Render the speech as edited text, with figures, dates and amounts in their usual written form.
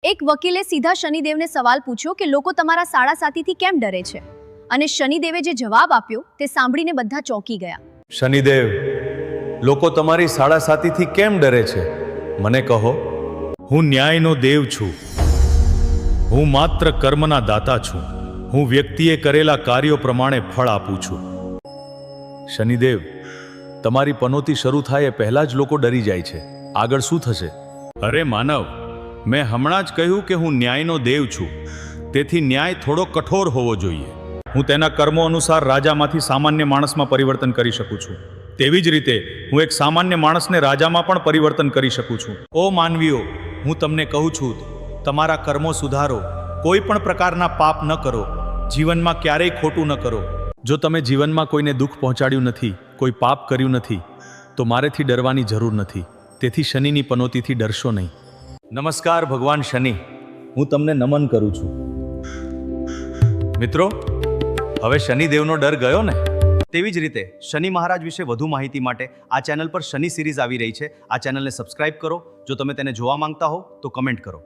એક વકીલે સીધા શનિદેવને સવાલ પૂછ્યો કે લોકો તમારા સાડા સાતીથી કેમ ડરે છે, અને શનિદેવે જે જવાબ આપ્યો તે સાંભળીને બધા ચોંકી ગયા. શનિદેવ, લોકો તમારી સાડા સાતીથી કેમ ડરે છે? મને કહો. હું ન્યાયનો દેવ છું. હું માત્ર કર્મના દાતા છું. હું વ્યક્તિએ કરેલા કાર્યો પ્રમાણે ફળ આપું છું. શનિદેવ, તમારી પનોતી શરૂ થાય એ પહેલા જ લોકો ડરી જાય છે. આગળ શું થશે? અરે માનવ, મેં હમણાં જ કહ્યું કે હું ન્યાયનો દેવ છું. તેથી ન્યાય થોડો કઠોર હોવો જોઈએ. હું તેના કર્મો અનુસાર રાજામાંથી સામાન્ય માણસમાં પરિવર્તન કરી શકું છું. તેવી જ રીતે હું એક સામાન્ય માણસને રાજામાં પણ પરિવર્તન કરી શકું છું. ઓ માનવીઓ, હું તમને કહું છું, તમારા કર્મો સુધારો. કોઈ પણ પ્રકારના પાપ ન કરો. જીવનમાં ક્યારેય ખોટું ન કરો. જો તમે જીવનમાં કોઈને દુઃખ પહોંચાડ્યું નથી, કોઈ પાપ કર્યું નથી, તો મારેથી ડરવાની જરૂર નથી. તેથી શનિની પનોતીથી ડરશો નહીં. નમસ્કાર ભગવાન શનિ, હું તમને નમન કરું છું. મિત્રો, હવે શનિદેવનો ડર ગયો ને? તેવી જ રીતે શનિ મહારાજ વિશે વધુ માહિતી માટે આ ચેનલ પર શનિ સિરીઝ આવી રહી છે. આ ચેનલને સબસ્ક્રાઇબ કરો. જો તમે તેને જોવા માંગતા હો તો કમેન્ટ કરો.